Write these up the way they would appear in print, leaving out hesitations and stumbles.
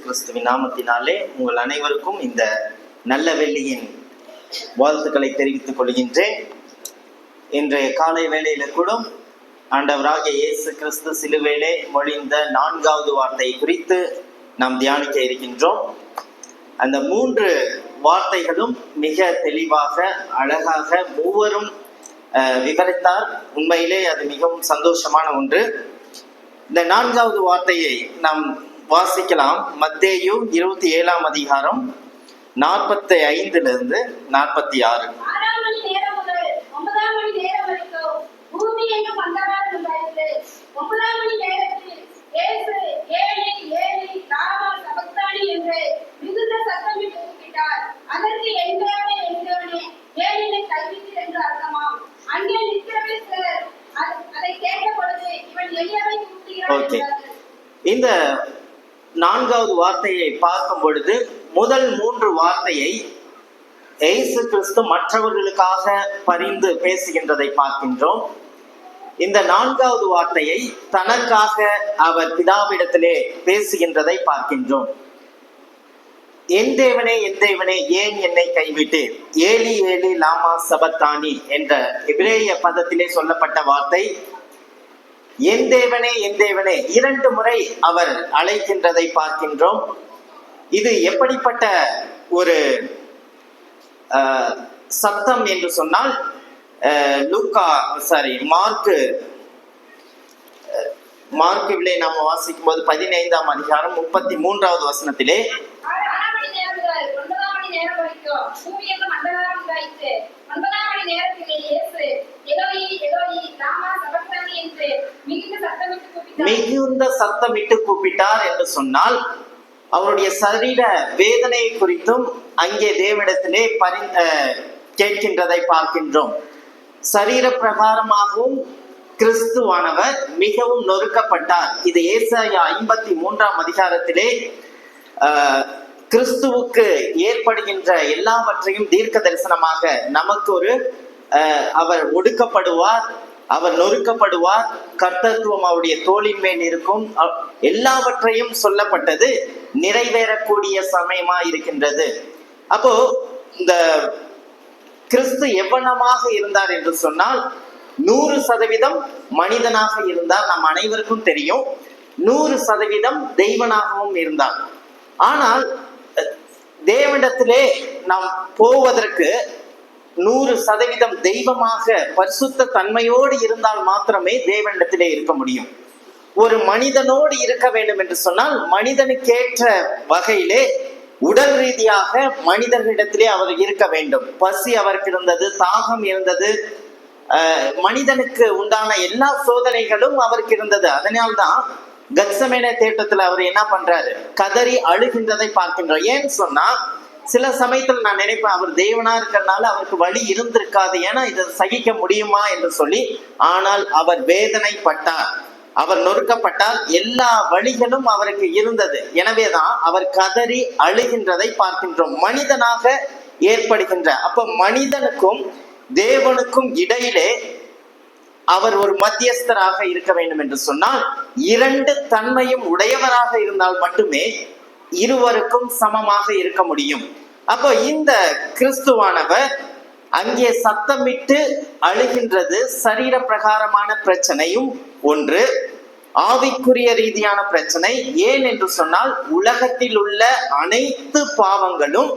கிறிஸ்துவின் நாமத்தினாலே உங்கள் அனைவருக்கும் இந்த நல்ல வெள்ளியின் வாழ்த்துக்களை தெரிவித்துக் கொள்கின்றேன். இன்றைய காலை வேளையில கூட ஆண்டவராகிய இயேசு கிறிஸ்து சிலுவையிலே மொழிந்த 4வது வார்த்தை குறித்து நாம் தியானிக்க இருக்கின்றோம். அந்த 3 வார்த்தைகளும் மிக தெளிவாக அழகாக மூவரும் விவரித்தார். உண்மையிலே அது மிகவும் சந்தோஷமான ஒன்று. இந்த 4வது வார்த்தையை நாம் வாசிக்கலாம். மத்தேயு 27ஆம் அதிகாரம் 45 46. இந்த 4வது வார்த்தையை பார்க்கும் பொழுது முதல் 3 வார்த்தையை இயேசு கிறிஸ்து மற்றவர்களுக்காக பரிந்து பேசுகின்றதை பார்க்கின்றோம். இந்த 4வது வார்த்தையை தனக்காக அவர் பிதாவிடத்திலே பேசுகின்றதை பார்க்கின்றோம். என் தேவனே என் தேவனே ஏன் என்னை கைவிட்டீர், ஏலி ஏலி லாமா சபத்தானி என்ற எபிரேய பதத்திலே சொல்லப்பட்ட வார்த்தை. என் தேவனே 2 முறை அவர் அழைக்கின்றதை பார்க்கின்றோம். இது எப்படிப்பட்ட ஒரு சத்தம் என்று சொன்னால், மார்க்கிலே நாம் வாசிக்கும் போது 15ஆம் அதிகாரம் 33வது வசனத்திலே மிகுந்த சத்தமிட்டு கூப்பிட்டார் என்று சொன்னால், அவருடைய சரீர வேதனை குறித்தும் அங்கே தேவனிடத்திலே கேட்கின்றதை பார்க்கின்றோம். சரீர பிரகாரமாகவும் கிறிஸ்துவானவர் மிகவும் நொறுக்கப்பட்டார். இது ஏசாயா 53ஆம் அதிகாரத்திலே கிறிஸ்துவுக்கு ஏற்படுகின்ற எல்லாவற்றையும் தீர்க்க தரிசனமாக நமக்கு அவர் ஒடுக்கப்படுவார், அவர் நொறுக்கப்படுவார், கர்த்தத்துவம் அவருடைய தோளின் மேல் இருக்கும், எல்லாவற்றையும் சொல்லப்பட்டது நிறைவேறக்கூடிய சமயமா இருக்கின்றது. அப்போ இந்த கிறிஸ்து எவ்வளமாக இருந்தார் என்று சொன்னால் 100% மனிதனாக இருந்தார். நம் அனைவருக்கும் தெரியும். 100% தெய்வனாகவும் இருந்தார். ஆனால் தேவனிடத்திலே நாம் போவதற்கு 100% தெய்வமாக பரிசுத்த தன்மையோடு இருந்தால் மாத்திரமே தேவனிடத்திலே இருக்க முடியும். ஒரு மனிதனோடு இருக்க வேண்டும் என்று சொன்னால் மனிதனுக்கேற்ற வகையிலே உடல் ரீதியாக மனிதர்களிடத்திலே அவர் இருக்க வேண்டும். பசி அவருக்கு இருந்தது, தாகம் இருந்தது, மனிதனுக்கு உண்டான எல்லா சோதனைகளும் அவருக்கு இருந்தது. அதனால்தான் கத்சமேனே தேட்டத்துல அவர் என்ன பண்றாரு, கதறி அழுகின்றதை பார்க்கின்றோம். ஏன்னு சொன்னா, சில சமயத்துல நான் நினைப்பேன், அவர் தேவனா இருக்கிறதுனால அவருக்கு வலி இருந்திருக்காது, ஏன்னா இதை சகிக்க முடியுமா என்று சொல்லி. ஆனால் அவர் வேதனைப்பட்டார், அவர் நொறுக்கப்பட்டார், எல்லா வழிகளும் அவருக்கு இருந்தது. எனவேதான் அவர் கதறி அழுகின்றதை பார்க்கின்றோம். மனிதனாக ஏற்படுகின்ற, அப்ப மனிதனுக்கும் தேவனுக்கும் இடையிலே அவர் ஒரு மத்தியஸ்தராக இருக்க வேண்டும் என்று சொன்னால் 2 தன்மையும் உடையவராக இருந்தால் மட்டுமே இருவருக்கும் சமமாக இருக்க முடியும். அப்போ இந்த கிறிஸ்துவானவர் அங்கே சத்தமிட்டு அழுகின்றது சரீர பிரகாரமான பிரச்சனையும் ஒன்று, ஆவிக்குரிய ரீதியான பிரச்சனை. ஏன் என்று சொன்னால், உலகத்தில் உள்ள அனைத்து பாவங்களும்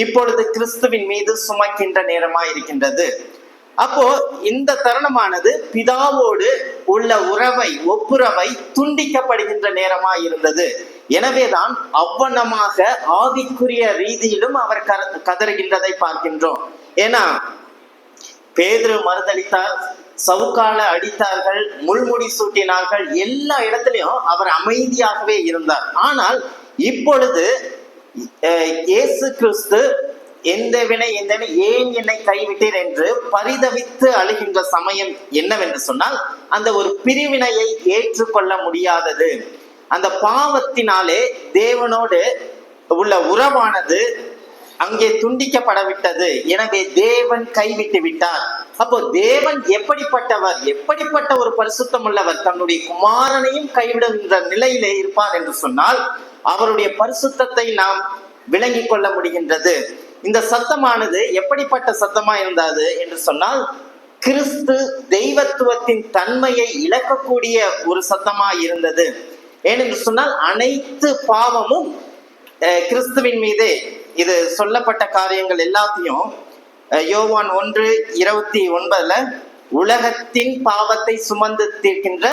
இப்பொழுது கிறிஸ்துவின் மீது சுமக்கின்ற நேரமாய் இருக்கின்றது. அப்போ இந்த தருணமானது பிதாவோடு உள்ள ஒப்புரவை துண்டிக்கப்படுகின்ற நேரமாய் இருந்தது. எனவேதான் அவ்வனமாக ஆவிக்குரிய ரீதியிலும் அவர் கதறுகின்றதை பார்க்கின்றோம். ஏன்னா பேதுரு மறுதளித்தார், சவுக்கால அடித்தார்கள், முள்முடி சூட்டினார்கள், எல்லா இடத்திலையும் அவர் அமைதியாகவே இருந்தார். ஆனால் இப்பொழுது இயேசு கிறிஸ்து எந்த வினை ஏன் என்னை கைவிட்டீர் என்று பரிதவித்து அழுகின்ற சமயம் என்னவென்று சொன்னால், அந்த ஒரு பிரிவினையை ஏற்றுக்கொள்ள முடியாதது, அந்த பாவத்தினாலே தேவனோடு உள்ள உறவானது அங்கே துண்டிக்கப்படவிட்டது. எனவே தேவன் கைவிட்டு விட்டார். அப்போ தேவன் எப்படிப்பட்டவர், எப்படிப்பட்ட ஒரு பரிசுத்தம் உள்ளவர், தன்னுடைய குமாரனையும் கைவிடுகின்ற நிலையிலே இருப்பார் என்று சொன்னால் அவருடைய பரிசுத்தத்தை நாம் விளங்கிக் கொள்ள முடிகின்றது. இந்த சத்தமானது எப்படிப்பட்ட சத்தமா இருந்தது என்று சொன்னால், கிறிஸ்து தெய்வத்துவத்தின் தன்மையை இழக்கக்கூடிய ஒரு சத்தமா இருந்தது. ஏனென்று சொன்னால் அனைத்து பாவமும் கிறிஸ்துவின் மீது, இது சொல்லப்பட்ட காரியங்கள் எல்லாத்தையும் யோவான் 1:29 உலகத்தின் பாவத்தை சுமந்து தீர்க்கின்ற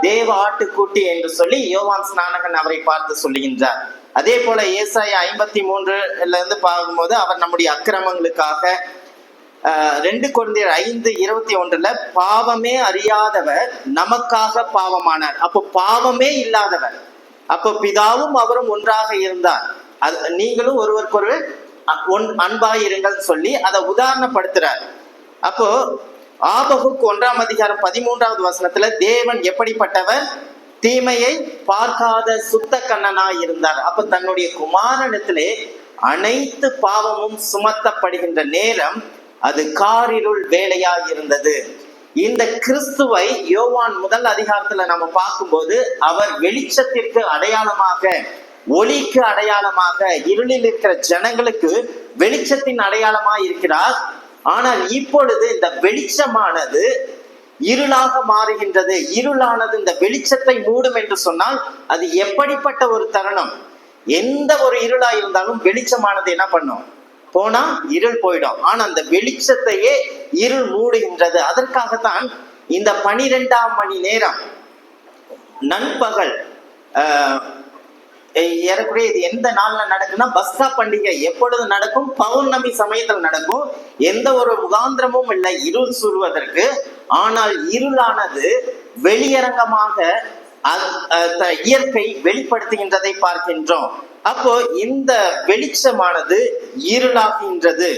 தேவ ஆட்டுக்குட்டி என்று சொல்லி யோவான் ஸ்நானகன் அவரை பார்த்து சொல்லுகின்றார். அதே போல ஏசாயா 53 பார்க்கும்போது அவர் நம்முடைய அக்கிரமங்களுக்காக, 2 கொரிந்தியர் 5:21 பாவமே அறியாதவர் நமக்காக பாவமானார். அப்போ பாவமே இல்லாதவர், அப்போ பிதாவும் அவரும் ஒன்றாக இருந்தார், நீங்களும் ஒருவருக்கொரு அன்பாயிருங்கள் சொல்லி அதை உதாரணப்படுத்துறார். அப்போ ஆபகுக்கு 1:13 தேவன் எப்படிப்பட்டவர், தீமையை பார்க்காத சுத்த கண்ணனாய் இருந்தார். அப்ப தன்னுடைய குமாரனிடத்திலே அனைத்து பாவமும் சுமத்தப்படுகின்ற நேரம் அது காரிருள் வேலையாய் இருந்தது. இந்த கிறிஸ்துவை யோவான் 1 நம்ம பார்க்கும்போது அவர் வெளிச்சத்திற்கு அடையாளமாக, ஒளிக்கு அடையாளமாக, இருளில் இருக்கிற ஜனங்களுக்கு வெளிச்சத்தின் அடையாளமாய் இருக்கிறார். ஆனால் இப்பொழுது இந்த வெளிச்சமானது இருளாக மாறுகின்றது. இருளானது இந்த வெளிச்சத்தை மூடும் என்று சொன்னால் அது எப்படிப்பட்ட ஒரு தருணம். எந்த ஒரு இருளா இருந்தாலும் வெளிச்சமானது என்ன பண்ணும், போனா இருள் போயிடும். ஆனா அந்த வெளிச்சத்தையே இருள் மூடுகின்றது. அதற்காகத்தான் இந்த 12ஆம் மணி நேரம் நண்பகல், ஏறக்குறைய இது எந்த நாள்ல நடக்குன்னா பஸ்கா பண்டிகை எப்பொழுது நடக்கும், பௌர்ணமி சமயத்தில் நடக்கும். எந்த ஒரு முகாந்திரமும் இல்லை இருள் சூழ்வதற்கு. ஆனால் இருளானது வெளியரங்கமாக இயற்கை வெளிப்படுத்துகின்றதை பார்க்கின்றோம். அப்போ இந்த வெளிச்சமானது இருளாகின்றது.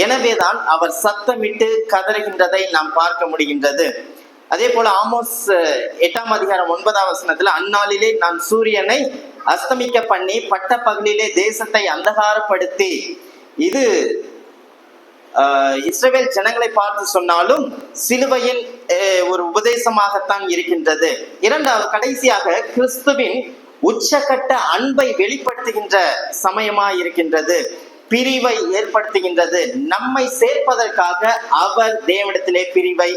எனவேதான் அவர் சத்தமிட்டு கதறுகின்றதை நாம் பார்க்க முடிகின்றது. அதே போல ஆமோஸ் 8:9 அந்நாளிலே நான் சூரியனை அஸ்தமிக்க பண்ணி பட்ட பகலிலே தேசத்தை அந்தகாரப்படுத்தி, இது இஸ்ரவேல் ஜனங்களை பார்த்து சொன்னாலும் சிலுவையின் ஒரு உபதேசமாகத்தான் இருக்கின்றது. கடைசியாக கிறிஸ்துவின் உச்சகட்ட அன்பை வெளிப்படுத்துகின்ற சமயமா இருக்கின்றது. பிரிவை ஏற்படுத்துகின்றது. நம்மை சேர்ப்பதற்காக அவர் தேவனிடத்திலே பிரிவை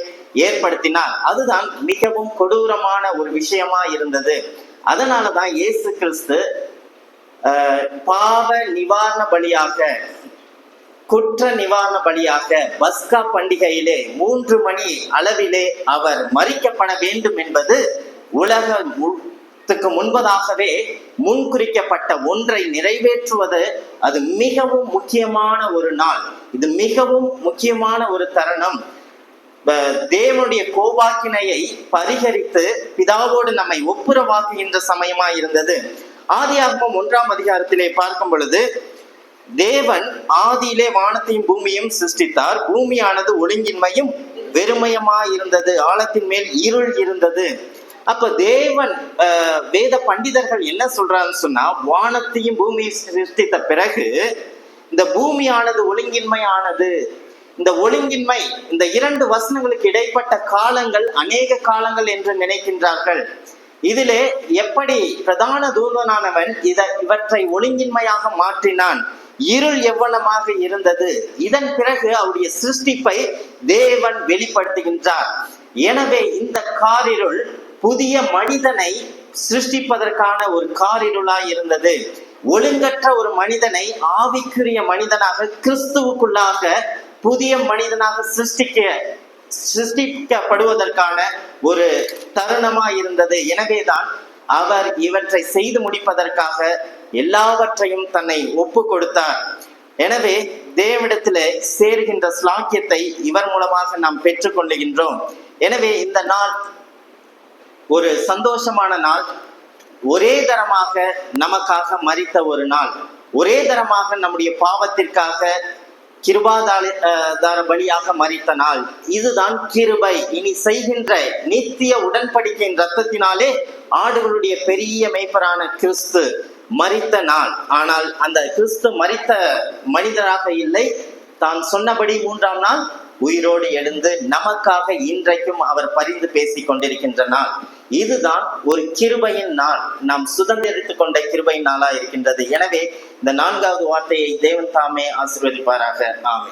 ஏற்படுத்தினார். அதுதான் மிகவும் கொடூரமான ஒரு விஷயமா இருந்தது. அதனாலதான் இயேசு கிறிஸ்து பாவ நிவாரண பலியாக, குற்ற நிவாரண பலியாக பஸ்கா பண்டிகையிலே 3 மணி அளவிலே அவர் மரிக்கப்பட வேண்டும் என்பது உலகத்துக்கு முன்பதாகவே முன்குறிக்கப்பட்ட ஒன்றை நிறைவேற்றுவது. அது மிகவும் முக்கியமான ஒரு நாள். இது மிகவும் முக்கியமான ஒரு தருணம். தேவனுடைய கோபாக்கினையை பரிகரித்து பிதாவோடு நம்மை ஒப்புரவாக்குகின்ற சமயமா இருந்தது. ஆதியாகமம் 1 பார்க்கும் பொழுது, தேவன் ஆதியிலே வானத்தையும் பூமியும் சிருஷ்டித்தார். பூமியானது ஒழுங்கின்மையும் வெறுமையுமாய் இருந்தது, ஆழத்தின் மேல் இருள் இருந்தது. அப்ப தேவன் வேத பண்டிதர்கள் என்ன சொல்றாங்கன்னு சொன்னா, வானத்தையும் பூமியை சிருஷ்டித்த பிறகு இந்த பூமியானது ஒழுங்கின்மையானது. இந்த ஒழுங்கின்மை, இந்த 2 வசனங்களுக்கு இடைப்பட்ட காலங்கள் அநேக காலங்கள் என்று நினைக்கின்றார்கள். இதிலே எப்படி பிரதான தூதனானவன் இவற்றை ஒழுங்கின்மையாக மாற்றினான், இருள் எவ்வளமாக இருந்தது. இதன் பிறகு அவருடைய சிருஷ்டிப்பை தேவன் வெளிப்படுத்துகின்றார். எனவே இந்த காரிருள் புதிய மனிதனை சிருஷ்டிப்பதற்கான ஒரு காரிருளாய் இருந்தது. ஒழுங்கற்ற ஒரு மனிதனை ஆவிக்குரிய மனிதனாக, கிறிஸ்துவுக்குள்ளாக புதிய மனிதனாக சிருஷ்டிக்கப்படுவதற்கான ஒரு தருணமாய் இருந்தது. எனவேதான் அவர் இவற்றை செய்து முடிப்பதற்காக எல்லாவற்றையும் தன்னை ஒப்பு கொடுத்தார். எனவே தேவனிடத்திலே சேர்கின்ற ஸ்லாக்கியத்தை இவர் மூலமாக நாம் பெற்றுக்கொள்ளுகின்றோம். எனவே இந்த நாள் ஒரு சந்தோஷமான நாள். ஒரே தரமாக நமக்காக மரித்த ஒரு நாள். ஒரே தரமாக நம்முடைய பாவத்திற்காக கிருபாதார பலியாக மரித்த நாள். இதுதான் கிருபை. இனி செய்கின்ற நித்திய உடன்படிக்கையின் ரத்தத்தினாலே ஆடுகளுடைய பெரிய மேய்ப்பரான கிறிஸ்து மரித்த நாள். ஆனால் அந்த கிறிஸ்து மரித்த மனிதராக இல்லை, தான் சொன்னபடி 3ஆம் நாள் உயிரோடு எழுந்து நமக்காக இன்றைக்கும் அவர் பரிந்து பேசிக் கொண்டிருக்கின்ற நாள். இதுதான் ஒரு கிருபையின் நாள், நாம் சுதந்திரித்துக் கொண்ட கிருபையின் நாளா இருக்கின்றது. எனவே இந்த 4வது வார்த்தையை தேவன் தாமே ஆசீர்வதிப்பாராக. ஆமென்.